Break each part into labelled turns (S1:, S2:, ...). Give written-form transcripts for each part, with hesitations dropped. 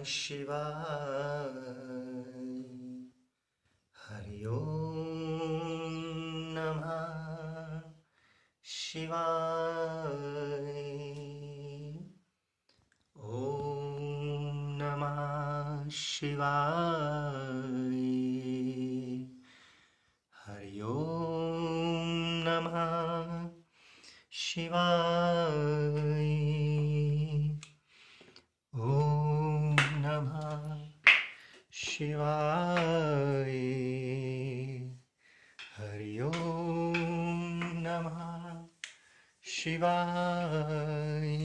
S1: शिवाय। हरि ओम नमः शिवाय। ओम नमः शिवाय। हरि ओम नमः शिवाय। ओम नमः शिवाय। हरि ओम नमः शिवाय।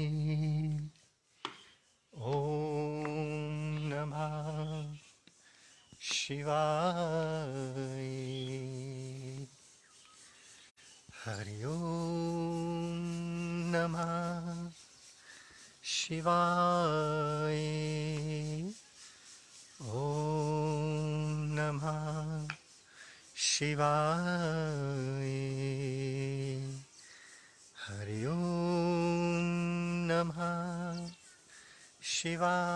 S1: ओम नमः शिवाय। हरि ओम नमः शिवाय। ओम नमः शिवाय। हरि ओम नमः शिवाय।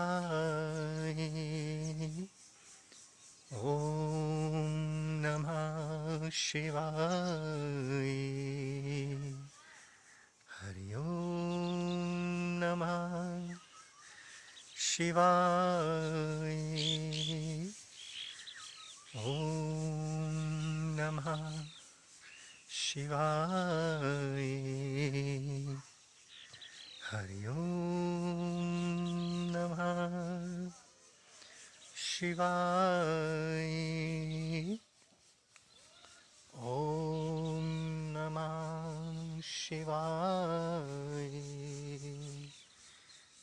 S1: ओम नमः शिवाय। हरि ओम नमः शिवाय। ओम नमः शिवाय। हरि ओम नमः शिवाय। ओम नमः शिवाय।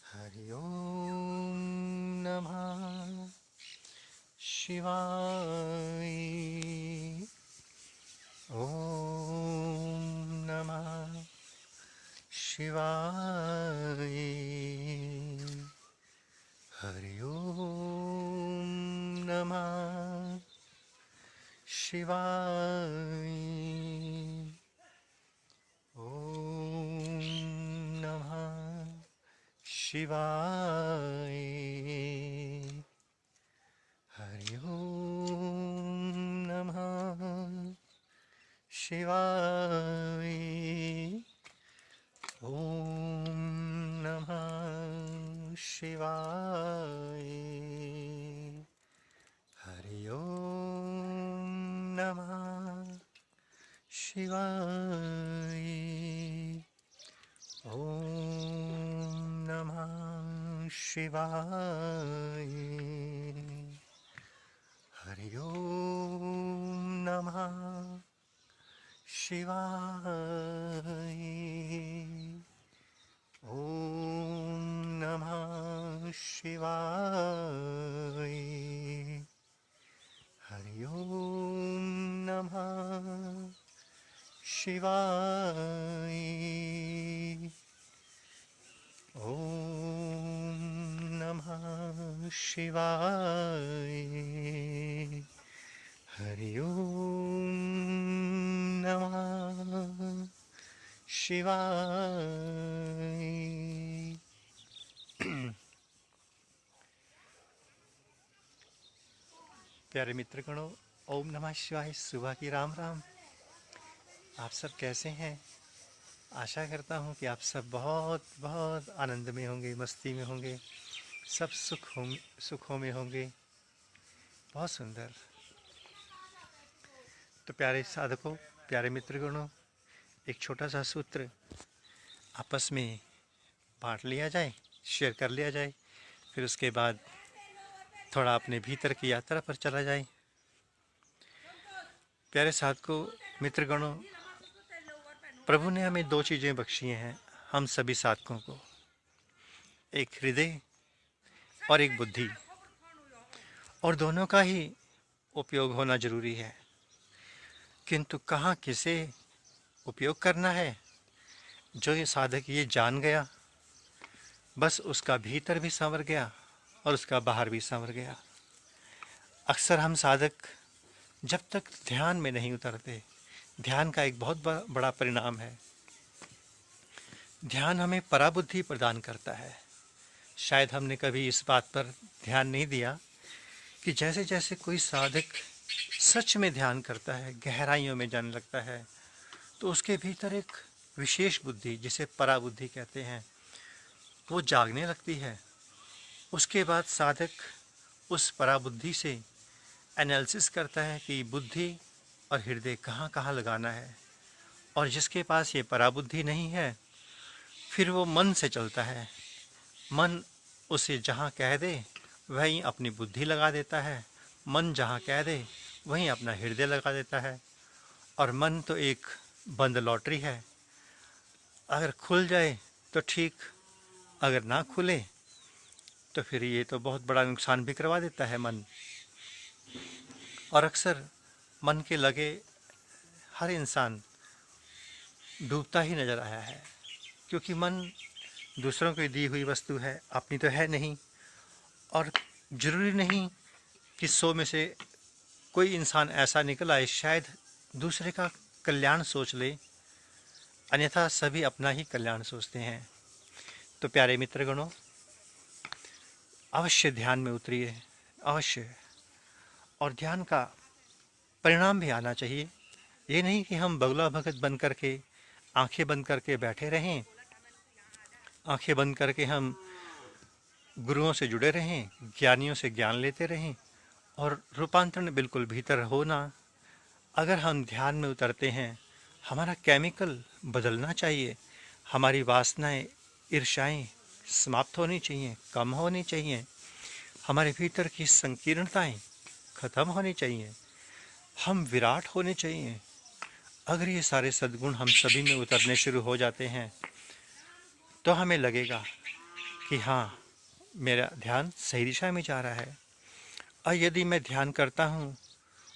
S1: हरि ओम नमः शिवाय। ओम नमः शिवाय। हरि ओम नमः शिवाय। ओम नमः शिवाय। हरि ओम नमः शिवाय। ओम नमः शिवाय। हरि ओम नमः शिवाय। ओम नमः शिवाय। हरि ओम नमः शिवाय। ओम नमः शिवाय। हरि ओम नमः शिवाय। ओम नमः शिवाय। हरि ओम नमः शिवाय। प्यारे मित्रगणों, ओम नमः शिवाय। सुबह की राम राम। आप सब कैसे हैं? आशा करता हूँ कि आप सब बहुत बहुत आनंद में होंगे, मस्ती में होंगे, सब सुखों में होंगे। बहुत सुंदर। तो प्यारे साधकों, प्यारे मित्रगणों, एक छोटा सा सूत्र आपस में बांट लिया जाए, शेयर कर लिया जाए, फिर उसके बाद थोड़ा अपने भीतर की यात्रा पर चला जाए। प्यारे साधकों, मित्रगणों, प्रभु ने हमें दो चीज़ें बख्शी हैं, हम सभी साधकों को, एक हृदय और एक बुद्धि, और दोनों का ही उपयोग होना जरूरी है। किंतु कहाँ किसे उपयोग करना है, जो ये साधक ये जान गया, बस उसका भीतर भी संवर गया और उसका बाहर भी संवर गया। अक्सर हम साधक जब तक ध्यान में नहीं उतरते, ध्यान का एक बहुत बड़ा परिणाम है, ध्यान हमें पराबुद्धि प्रदान करता है। शायद हमने कभी इस बात पर ध्यान नहीं दिया कि जैसे जैसे कोई साधक सच में ध्यान करता है, गहराइयों में जाने लगता है, तो उसके भीतर एक विशेष बुद्धि, जिसे पराबुद्धि कहते हैं, वो जागने लगती है। उसके बाद साधक उस पराबुद्धि से एनालिसिस करता है कि बुद्धि और हृदय कहाँ कहाँ लगाना है। और जिसके पास ये पराबुद्धि नहीं है, फिर वो मन से चलता है। मन उसे जहाँ कह दे वहीं अपनी बुद्धि लगा देता है, मन जहाँ कह दे वहीं अपना हृदय लगा देता है। और मन तो एक बंद लॉटरी है, अगर खुल जाए तो ठीक, अगर ना खुले तो फिर ये तो बहुत बड़ा नुकसान भी करवा देता है मन। और अक्सर मन के लगे हर इंसान डूबता ही नजर आया है, क्योंकि मन दूसरों की दी हुई वस्तु है, अपनी तो है नहीं। और जरूरी नहीं कि 100 में से कोई इंसान ऐसा निकल आए शायद दूसरे का कल्याण सोच ले, अन्यथा सभी अपना ही कल्याण सोचते हैं। तो प्यारे मित्रगणों, अवश्य ध्यान में उतरिए, अवश्य। और ध्यान का परिणाम भी आना चाहिए। ये नहीं कि हम बगुला भगत बन करके आंखें बंद करके बैठे रहें, आंखें बंद करके हम गुरुओं से जुड़े रहें, ज्ञानियों से ज्ञान लेते रहें और रूपांतरण बिल्कुल भीतर हो ना। अगर हम ध्यान में उतरते हैं, हमारा केमिकल बदलना चाहिए, हमारी वासनाएं, ईर्ष्याएं समाप्त होनी चाहिए, कम होनी चाहिए, हमारे भीतर की संकीर्णताएं खत्म होनी चाहिए, हम विराट होने चाहिए। अगर ये सारे सद्गुण हम सभी में उतरने शुरू हो जाते हैं, तो हमें लगेगा कि हाँ, मेरा ध्यान सही दिशा में जा रहा है। और यदि मैं ध्यान करता हूँ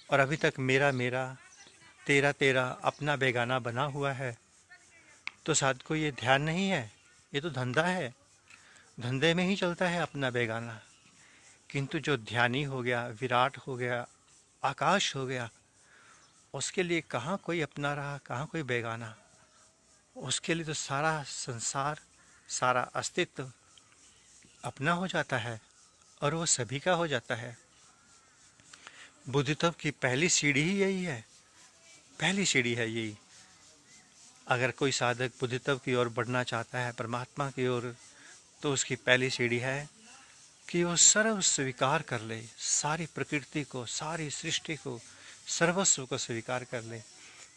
S1: और अभी तक मेरा मेरा, तेरा तेरा, अपना बेगाना बना हुआ है, तो साथ को ये ध्यान नहीं है, ये तो धंधा है। धंधे में ही चलता है अपना बेगाना। किंतु जो ध्यानी हो गया, विराट हो गया, आकाश हो गया, उसके लिए कहाँ कोई अपना रहा, कहाँ कोई बेगाना। उसके लिए तो सारा संसार, सारा अस्तित्व अपना हो जाता है और वो सभी का हो जाता है। बुद्धित्व की पहली सीढ़ी ही यही है, पहली सीढ़ी है यही। अगर कोई साधक बुद्धित्व की ओर बढ़ना चाहता है, परमात्मा की ओर, तो उसकी पहली सीढ़ी है कि वो सर्व स्वीकार कर ले, सारी प्रकृति को, सारी सृष्टि को, सर्वस्व को स्वीकार कर ले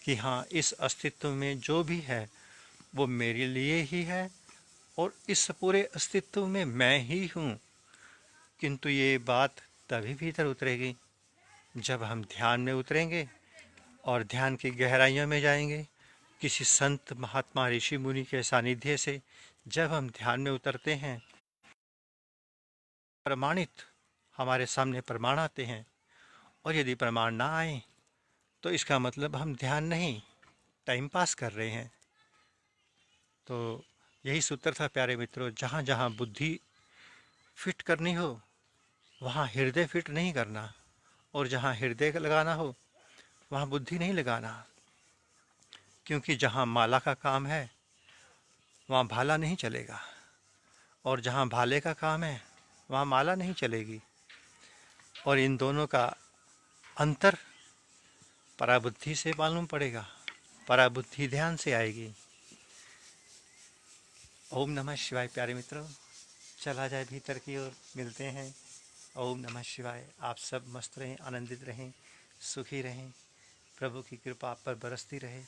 S1: कि हाँ, इस अस्तित्व में जो भी है वो मेरे लिए ही है और इस पूरे अस्तित्व में मैं ही हूँ। किंतु ये बात तभी भीतर उतरेगी जब हम ध्यान में उतरेंगे और ध्यान की गहराइयों में जाएंगे। किसी संत, महात्मा, ऋषि मुनि के सानिध्य से जब हम ध्यान में उतरते हैं, प्रमाणित हमारे सामने प्रमाण आते हैं। और यदि प्रमाण ना आए तो इसका मतलब हम ध्यान नहीं, टाइम पास कर रहे हैं। तो यही सूत्र था प्यारे मित्रों, जहाँ जहाँ बुद्धि फिट करनी हो वहाँ हृदय फिट नहीं करना, और जहाँ हृदय लगाना हो वहाँ बुद्धि नहीं लगाना। क्योंकि जहाँ माला का काम है वहाँ भाला नहीं चलेगा, और जहाँ भाले का काम है वहाँ माला नहीं चलेगी। और इन दोनों का अंतर पराबुद्धि से मालूम पड़ेगा, पराबुद्धि ध्यान से आएगी। ओम नमः शिवाय प्यारे मित्रों, चला जाए भीतर की ओर, मिलते हैं। ओम नमः शिवाय। आप सब मस्त रहें, आनंदित रहें, सुखी रहें, प्रभु की कृपा आप पर बरसती रहे।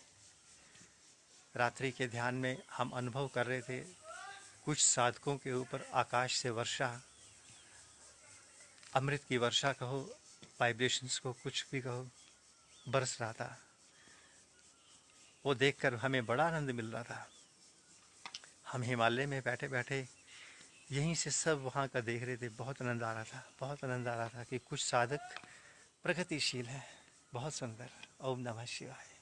S1: रात्रि के ध्यान में हम अनुभव कर रहे थे, कुछ साधकों के ऊपर आकाश से वर्षा, अमृत की वर्षा कहो, वाइब्रेशंस को कुछ भी कहो, बरस रहा था। वो देखकर हमें बड़ा आनंद मिल रहा था। हम हिमालय में बैठे बैठे यहीं से सब वहाँ का देख रहे थे। बहुत आनंद आ रहा था, बहुत आनंद आ रहा था कि कुछ साधक प्रगतिशील है। बहुत सुंदर। ओम नमः शिवाय।